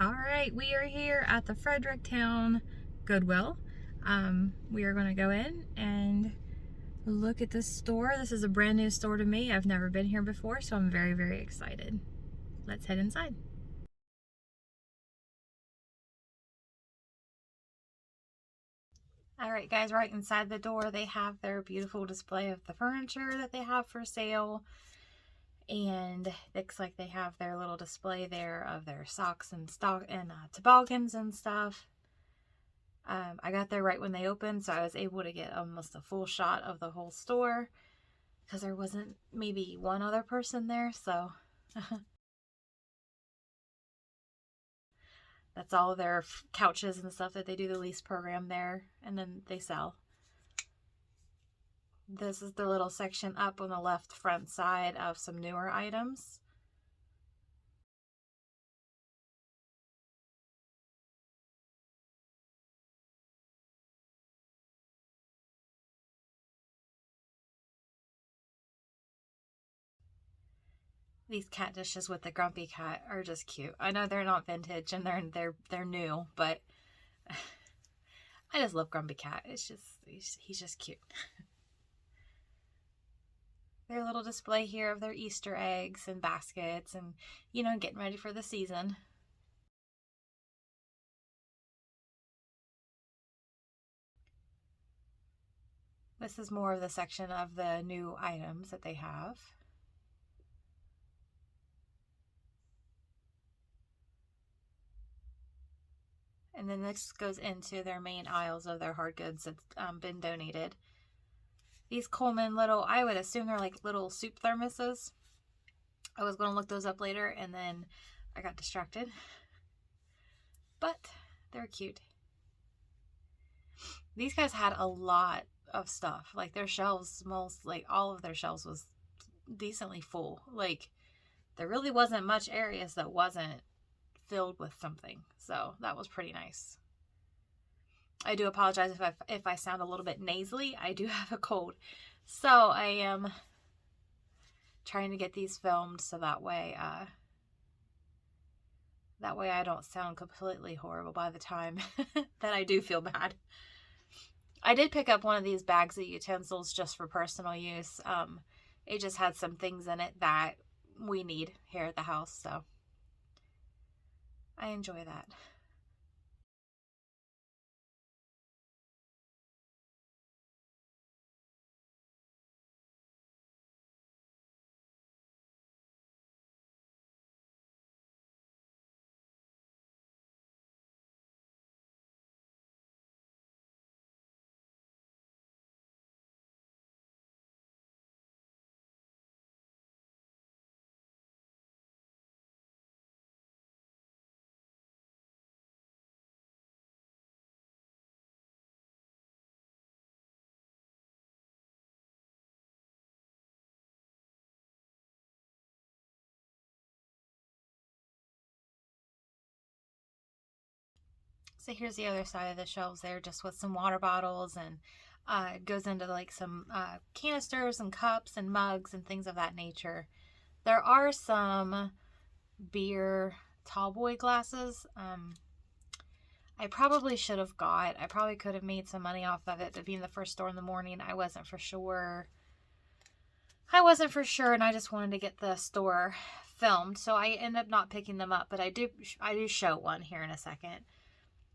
All right, we are here at the Fredericktown Goodwill. We are going to go in and look at this store. This is a brand new store to me. I've never been here before, so I'm very, very excited. Let's head inside. All right, guys, right inside the door, they have their beautiful display of the furniture that they have for sale. And it looks like they have their little display there of their socks and toboggans and stuff. I got there right when they opened, so I was able to get almost a full shot of the whole store because there wasn't maybe one other person there, so that's all their couches and stuff that they do the lease program there, and then they sell. This is the little section up on the left front side of some newer items. These cat dishes with the grumpy cat are just cute. I know they're not vintage and they're new, but I just love Grumpy Cat. He's just cute. Their little display here of their Easter eggs and baskets and, getting ready for the season. This is more of the section of the new items that they have. And then this goes into their main aisles of their hard goods that's been donated. These Coleman I would assume they're like little soup thermoses. I was going to look those up later and then I got distracted. But they're cute. These guys had a lot of stuff. Like their shelves, all of their shelves was decently full. Like there really wasn't much areas that wasn't filled with something. So that was pretty nice. I do apologize if I sound a little bit nasally. I do have a cold. So I am trying to get these filmed so that way I don't sound completely horrible by the time that I do feel bad. I did pick up one of these bags of utensils just for personal use. It just had some things in it that we need here at the house, so I enjoy that. So here's the other side of the shelves there, just with some water bottles, and it goes into like some canisters and cups and mugs and things of that nature. There are some beer tall boy glasses. I probably should have I probably could have made some money off of it, but being the first store in the morning, I wasn't for sure, and I just wanted to get the store filmed, so I ended up not picking them up, but I do show one here in a second.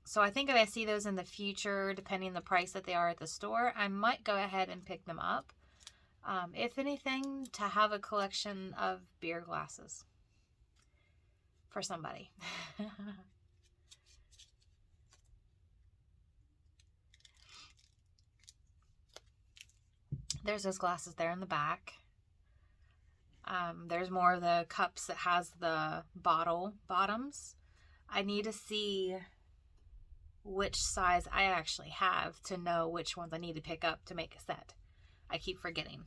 So I think if I see those in the future, depending on the price that they are at the store, I might go ahead and pick them up. If anything, to have a collection of beer glasses for somebody. There's those glasses there in the back. There's more of the cups that has the bottle bottoms. I need to see which size I actually have to know which ones I need to pick up to make a set. I keep forgetting.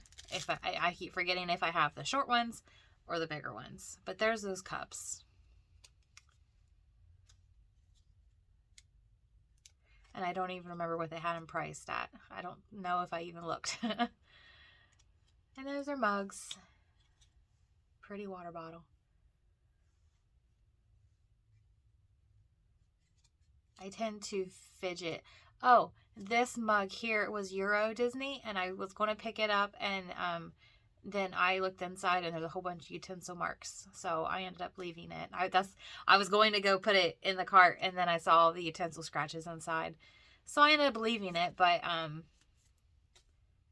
I keep forgetting if I have the short ones or the bigger ones. But there's those cups. And I don't even remember what they had them priced at. I don't know if I even looked. And those are mugs. Pretty water bottle. I tend to fidget. Oh, this mug here was Euro Disney, and I was going to pick it up, and then I looked inside, and there's a whole bunch of utensil marks, so I ended up leaving it. I was going to go put it in the cart, and then I saw the utensil scratches inside, so I ended up leaving it.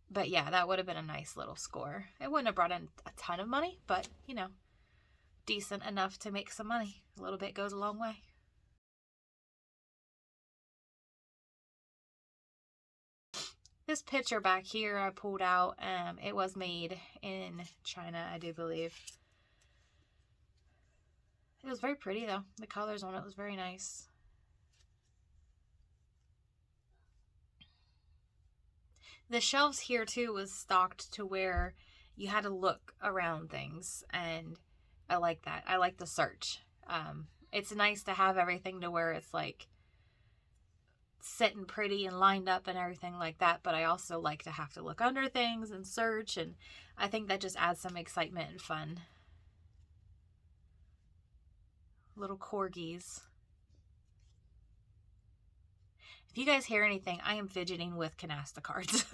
But yeah, that would have been a nice little score. It wouldn't have brought in a ton of money, but you know, decent enough to make some money. A little bit goes a long way. This picture back here I pulled out. It was made in China, I do believe. It was very pretty though. The colors on it was very nice. The shelves here too was stocked to where you had to look around things, and I like that. I like the search. It's nice to have everything to where it's like sitting pretty and lined up and everything like that, but I also like to have to look under things and search, and I think that just adds some excitement and fun. Little corgis. If you guys hear anything, I am fidgeting with canasta cards.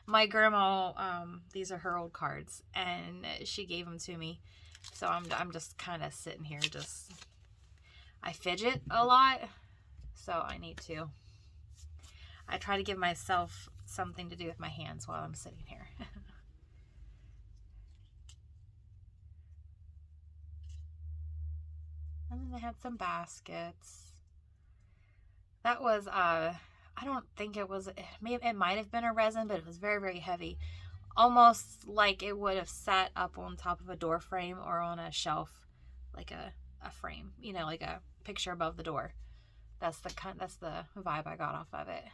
My grandma, these are her old cards, and she gave them to me, so I'm just kind of sitting here, I fidget a lot, so I need to. I try to give myself something to do with my hands while I'm sitting here. And then they had some baskets. That was, I don't think it was, it might have been a resin, but it was very, very heavy. Almost like it would have sat up on top of a door frame or on a shelf, like a frame, you know, like a picture above the door. That's the vibe I got off of it.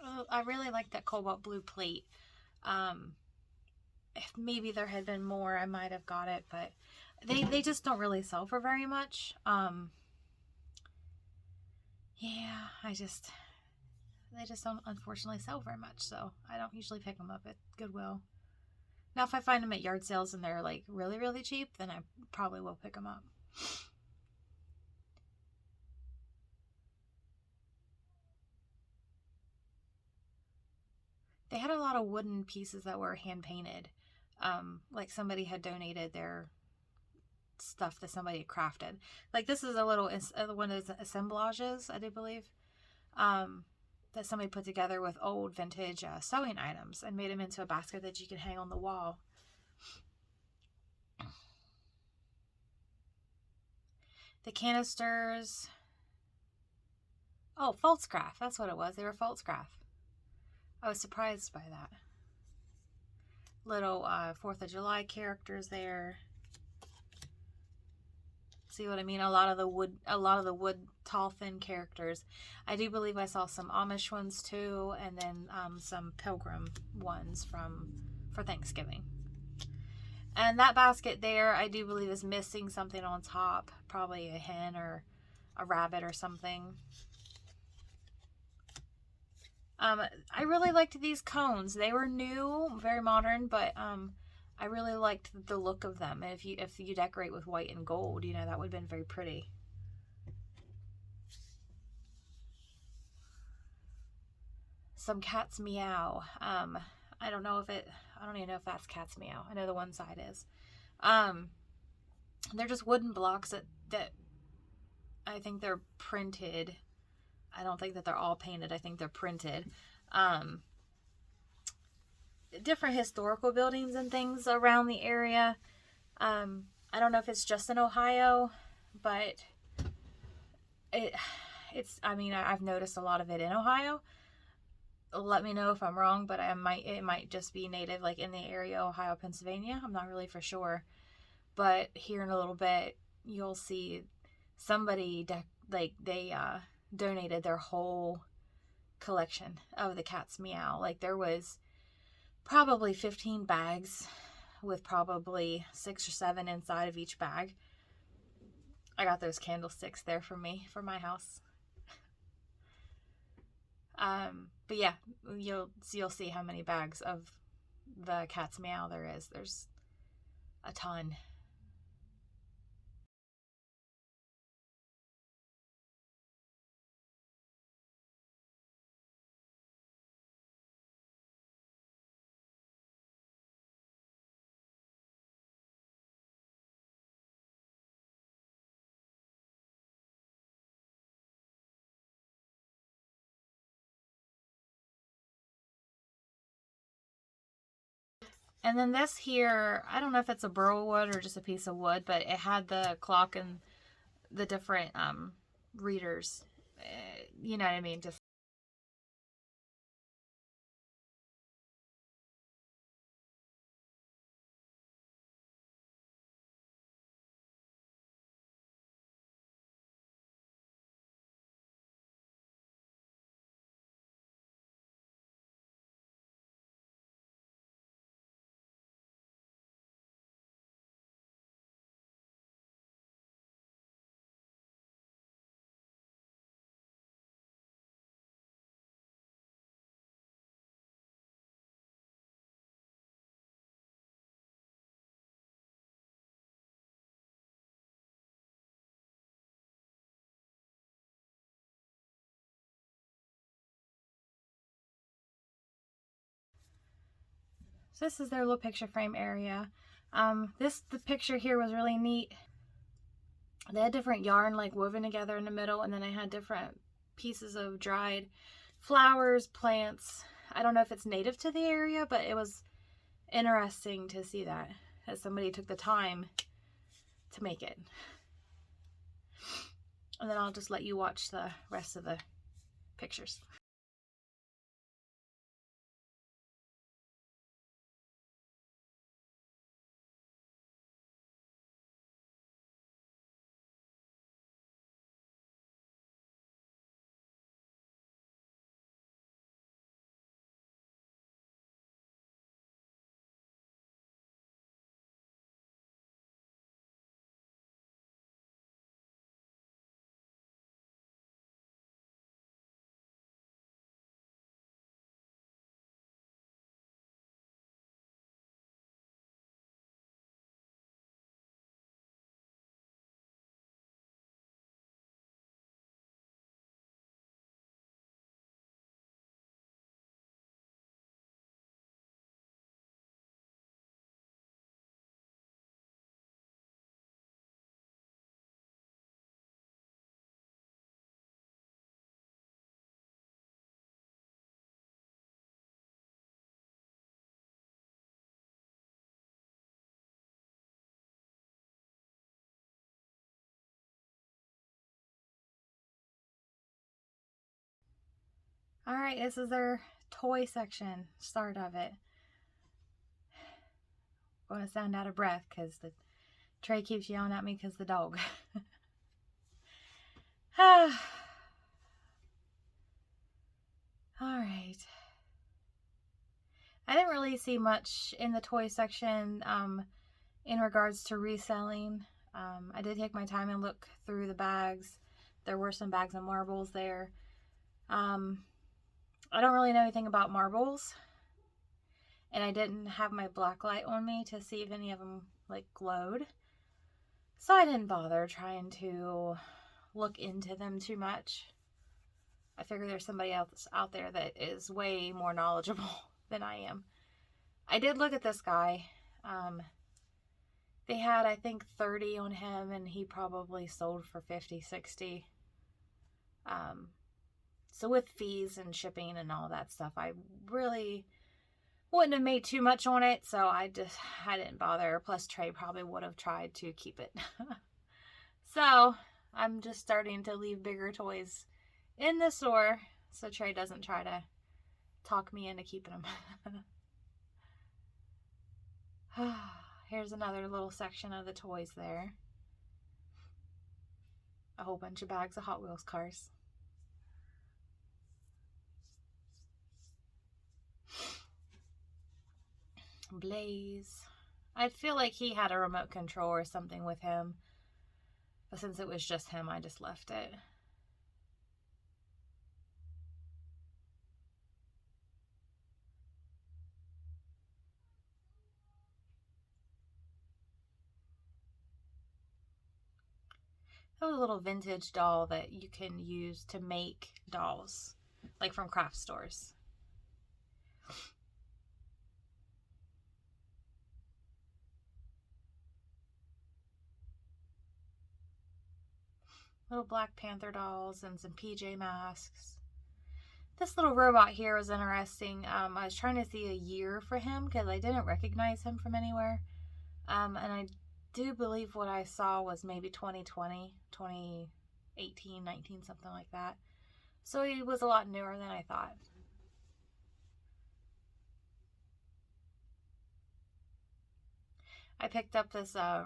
Oh, I really like that cobalt blue plate. If maybe there had been more, I might have got it, but they just don't really sell for very much. Yeah, they just don't unfortunately sell very much, so I don't usually pick them up at Goodwill. Now, if I find them at yard sales and they're like really, really cheap, then I probably will pick them up. They had a lot of wooden pieces that were hand painted. Like somebody had donated their stuff that somebody had crafted. Like this is a little one of those assemblages, I do believe, that somebody put together with old vintage sewing items and made them into a basket that you can hang on the wall. The canisters. Oh, Faltzcraft. That's what it was. They were Faltzcraft. I was surprised by that. Little 4th of July characters there. See what I mean? A lot of the wood tall thin characters. I do believe I saw some Amish ones too, and then some Pilgrim ones for Thanksgiving. And that basket there, I do believe, is missing something on top, probably a hen or a rabbit or something. I really liked these cones. They were new, very modern, but I really liked the look of them. And if you decorate with white and gold, you know, that would have been very pretty. Some cat's meow. I don't even know if that's cat's meow. I know the one side is. They're just wooden blocks that I think they're printed. I don't think that they're all painted. I think they're printed. Different historical buildings and things around the area. I don't know if it's just in Ohio, but I mean, I've noticed a lot of it in Ohio. Let me know if I'm wrong, but it might just be native, like in the area, Ohio, Pennsylvania. I'm not really for sure. But here in a little bit, you'll see somebody they donated their whole collection of the cat's meow. Like there was probably 15 bags with probably 6 or 7 inside of each bag. I got those candlesticks there for me for my house. But yeah, you'll see how many bags of the cat's meow there is. There's a ton. And then this here, I don't know if it's a burl wood or just a piece of wood, but it had the clock and the different readers. You know what I mean? Just so this is their little picture frame area. The picture here was really neat. They had different yarn like woven together in the middle, and then I had different pieces of dried flowers, plants. I don't know if it's native to the area, but it was interesting to see that somebody took the time to make it. And then I'll just let you watch the rest of the pictures. All right, this is their toy section, start of it. I'm going to sound out of breath because the tray keeps yelling at me because the dog. All right. I didn't really see much in the toy section in regards to reselling. I did take my time and look through the bags. There were some bags of marbles there. I don't really know anything about marbles, and I didn't have my black light on me to see if any of them like glowed, so I didn't bother trying to look into them too much. I figure there's somebody else out there that is way more knowledgeable than I am. I did look at this guy. They had, I think, 30 on him, and he probably sold for 50, 60. So with fees and shipping and all that stuff, I really wouldn't have made too much on it, so I didn't bother. Plus, Trey probably would have tried to keep it. So I'm just starting to leave bigger toys in the store so Trey doesn't try to talk me into keeping them. Here's another little section of the toys there. A whole bunch of bags of Hot Wheels cars. Blaze. I feel like he had a remote control or something with him, but since it was just him, I just left it. That was a little vintage doll that you can use to make dolls, like from craft stores. Little Black Panther dolls and some PJ Masks. This little robot here was interesting. I was trying to see a year for him because I didn't recognize him from anywhere. And I do believe what I saw was maybe 2020, 2018, 19, something like that. So he was a lot newer than I thought. I picked up this an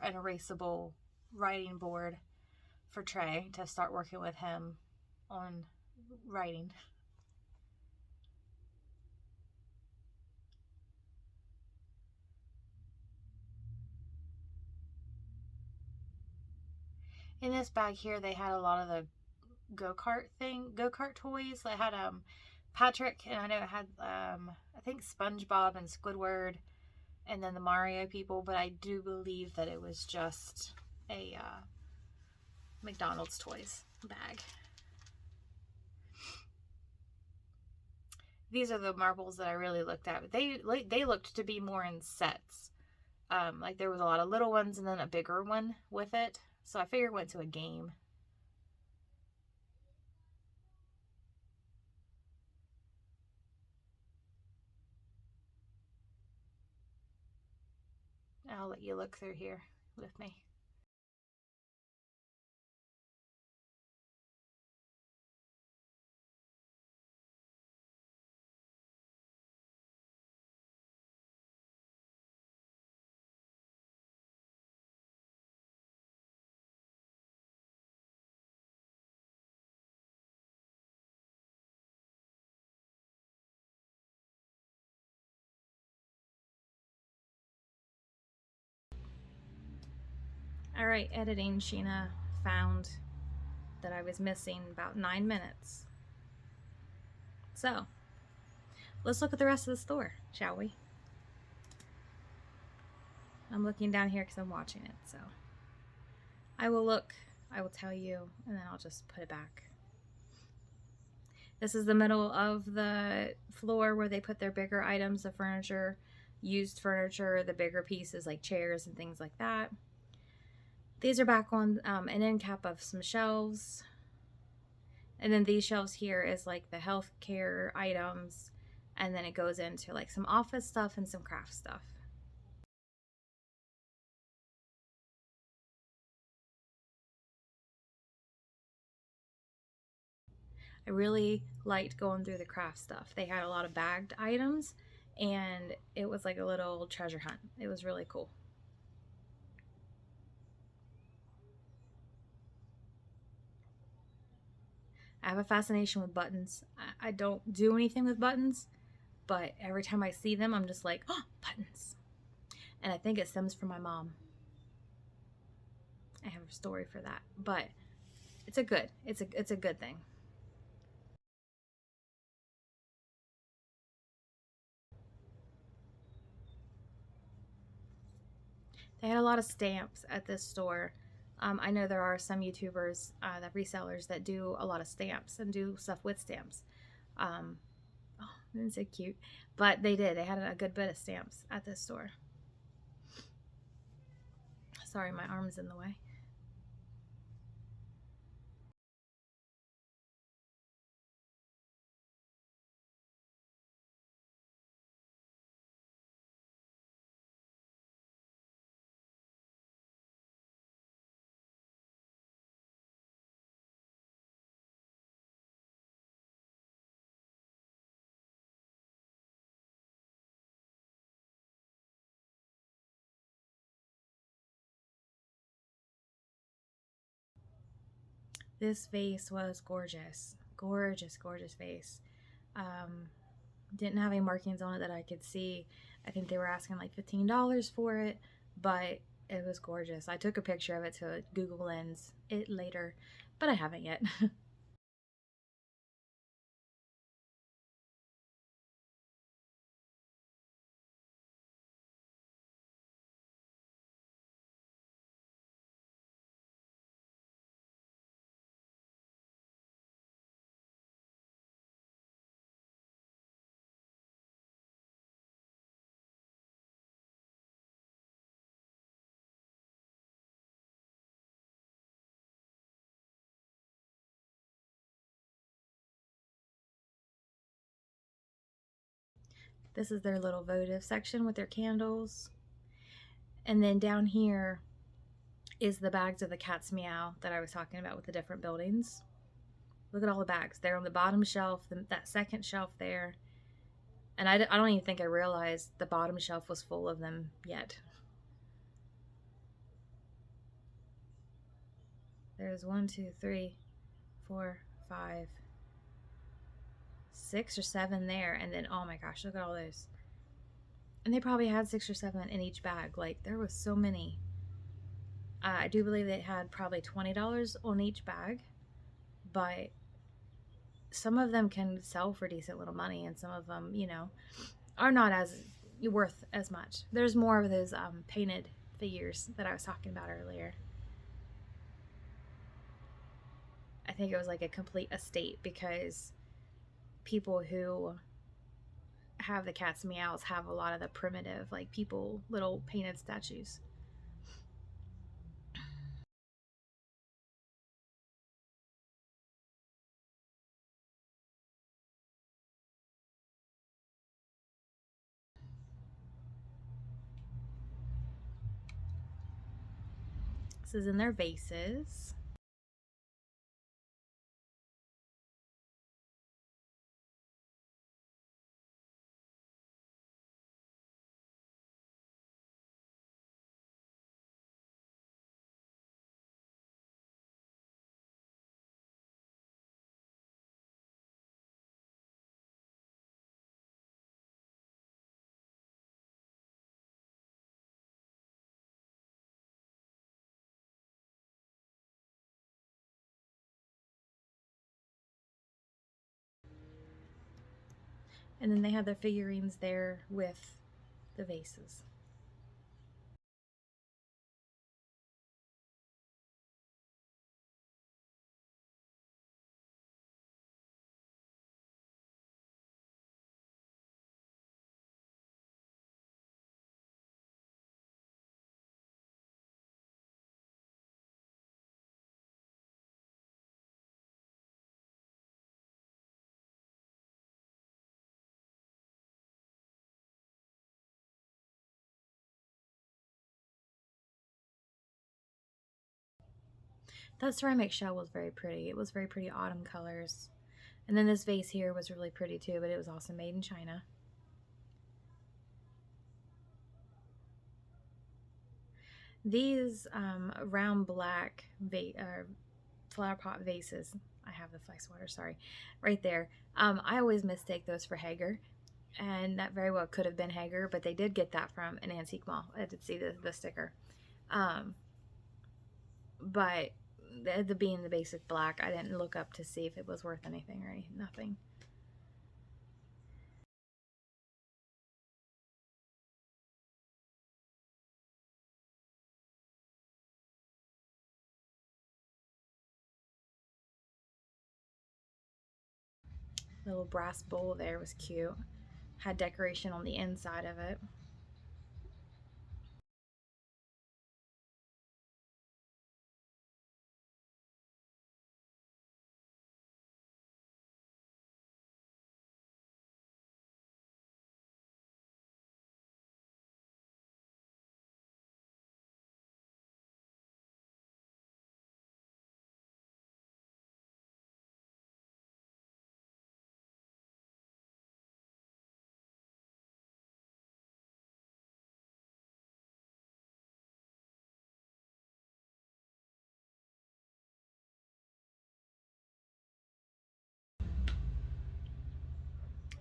erasable writing board for Trey to start working with him on writing. In this bag here, they had a lot of the go-kart toys. They had Patrick, and I know it had I think SpongeBob and Squidward, and then the Mario people. But I do believe that it was just a McDonald's toys bag. These are the marbles that I really looked at. They looked to be more in sets. Like there was a lot of little ones and then a bigger one with it. So I figured it went to a game. I'll let you look through here with me. All right, editing. Sheena found that I was missing about 9 minutes. So, let's look at the rest of the store, shall we? I'm looking down here because I'm watching it, so I will look, I will tell you, and then I'll just put it back. This is the middle of the floor where they put their bigger items of furniture, used furniture, the bigger pieces like chairs and things like that. These are back on an end cap of some shelves. And then these shelves here is like the healthcare items. And then it goes into like some office stuff and some craft stuff. I really liked going through the craft stuff. They had a lot of bagged items and it was like a little treasure hunt. It was really cool. I have a fascination with buttons. I don't do anything with buttons, but every time I see them, I'm just like, oh, buttons. And I think it stems from my mom. I have a story for that, but it's a good thing. They had a lot of stamps at this store. I know there are some YouTubers, that resellers that do a lot of stamps and do stuff with stamps. Oh, isn't it cute? But they did. They had a good bit of stamps at this store. Sorry, my arm's in the way. This vase was gorgeous. Gorgeous, gorgeous vase. Didn't have any markings on it that I could see. I think they were asking like $15 for it, but it was gorgeous. I took a picture of it to Google Lens it later, but I haven't yet. This is their little votive section with their candles. And then down here is the bags of the cat's meow that I was talking about with the different buildings. Look at all the bags. They're on the bottom shelf, that second shelf there. And I don't even think I realized the bottom shelf was full of them yet. There's 1, 2, 3, 4, 5, 6 or 7 there. And then, oh my gosh, look at all those. And they probably had 6 or 7 in each bag. Like, there was so many. I do believe they had probably $20 on each bag, but some of them can sell for decent little money, and some of them, you know, are not as worth as much. There's more of those painted figures that I was talking about earlier. I think it was like a complete estate, because people who have the cat's meows have a lot of the primitive, like, people, little painted statues. This is in their vases. And then they have their figurines there with the vases. That ceramic shell was very pretty. It was very pretty autumn colors. And then this vase here was really pretty too, but it was also made in China. These round black flower pot vases, I have the flex water, sorry, right there. I always mistake those for Hager, and that very well could have been Hager, but they did get that from an antique mall. I did see the sticker. But the being the basic black, I didn't look up to see if it was worth anything or nothing. The little brass bowl there was cute. Had decoration on the inside of it.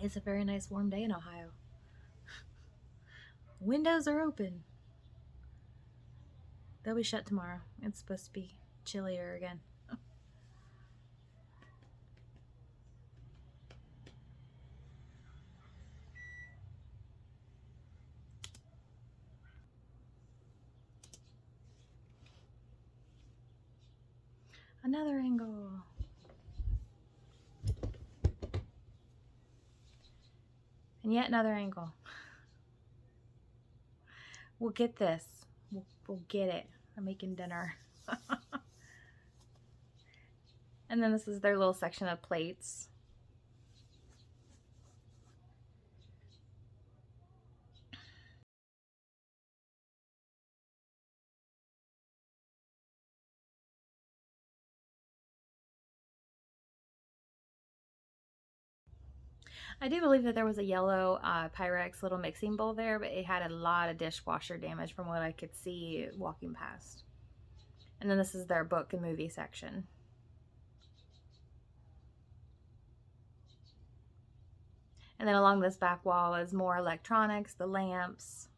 It's a very nice warm day in Ohio. Windows are open. They'll be shut tomorrow. It's supposed to be chillier again. Another angle. And yet another angle. We'll get this. We'll get it. I'm making dinner. And then this is their little section of plates. I do believe that there was a yellow Pyrex little mixing bowl there, but it had a lot of dishwasher damage from what I could see walking past. And then this is their book and movie section. And then along this back wall is more electronics, the lamps.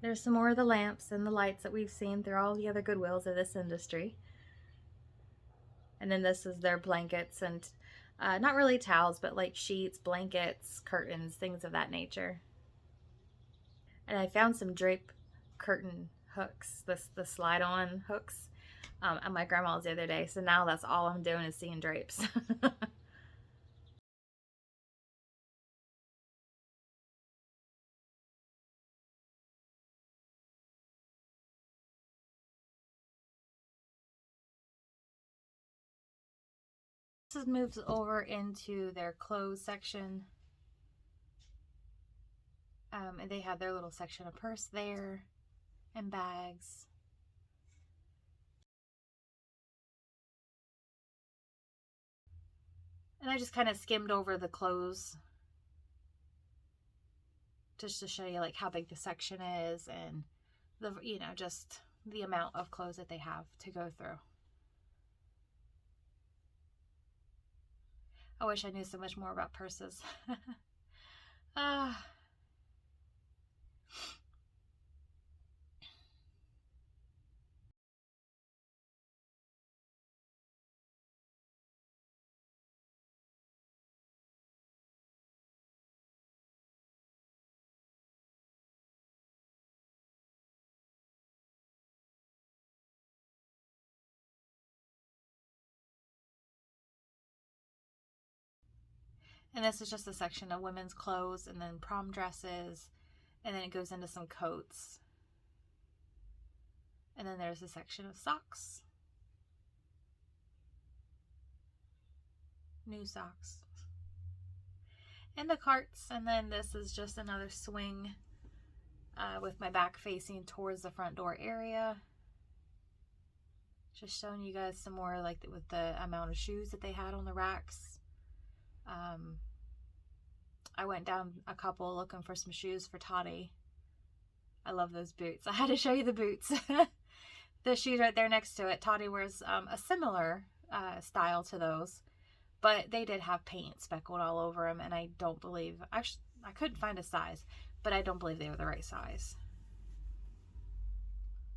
There's some more of the lamps and the lights that we've seen through all the other Goodwills of this industry. And then this is their blankets and not really towels, but like sheets, blankets, curtains, things of that nature. And I found some drape curtain hooks, the slide-on hooks, at my grandma's the other day. So now that's all I'm doing is seeing drapes. This moves over into their clothes section. And they have their little section of purse there and bags. And I just kind of skimmed over the clothes just to show you like how big the section is and the, you know, just the amount of clothes that they have to go through. I wish I knew so much more about purses. And this is just a section of women's clothes and then prom dresses. And then it goes into some coats. And then there's a section of socks. New socks. And the carts. And then this is just another swing with my back facing towards the front door area. Just showing you guys some more like with the amount of shoes that they had on the racks. I went down a couple looking for some shoes for Toddy. I love those boots. I had to show you the boots. The shoes right there next to it. Toddy wears a similar style to those, but they did have paint speckled all over them, and I don't believe, actually, I couldn't find a size, but I don't believe they were the right size.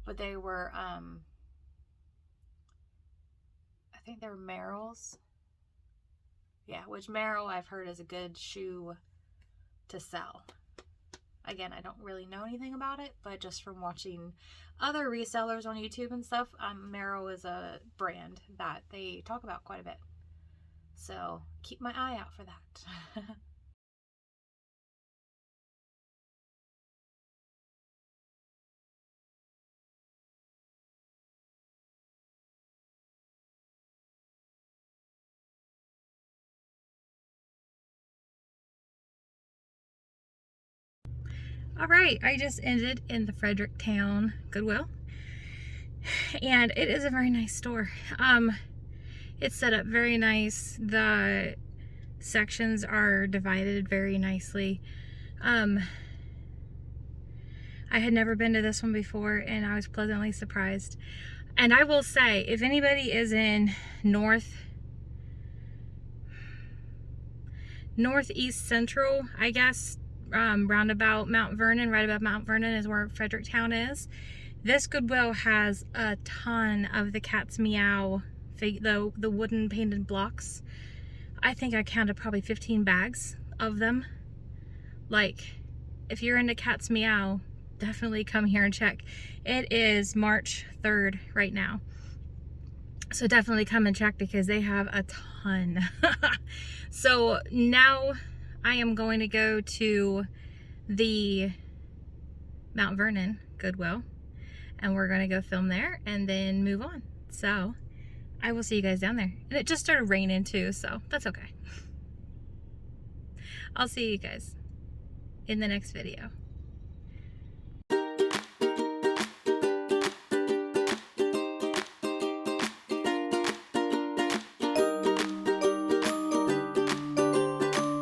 But they were, I think they were Merrell's. Yeah, which Merrell I've heard is a good shoe to sell. Again, I don't really know anything about it, but just from watching other resellers on YouTube and stuff, Merrell is a brand that they talk about quite a bit. So keep my eye out for that. All right, I just ended in the Fredericktown Goodwill, and it is a very nice store. It's set up very nice. The sections are divided very nicely. I had never been to this one before, and I was pleasantly surprised. And I will say, if anybody is in northeast central, I guess, roundabout Mount Vernon, right above Mount Vernon is where Fredericktown is. This Goodwill has a ton of the Cat's Meow, the wooden painted blocks. I think I counted probably 15 bags of them. Like, if you're into Cat's Meow, definitely come here and check. It is March 3rd right now. So definitely come and check because they have a ton. So now I am going to go to the Mount Vernon Goodwill, and we're going to go film there and then move on. So I will see you guys down there. And it just started raining too, so that's okay. I'll see you guys in the next video.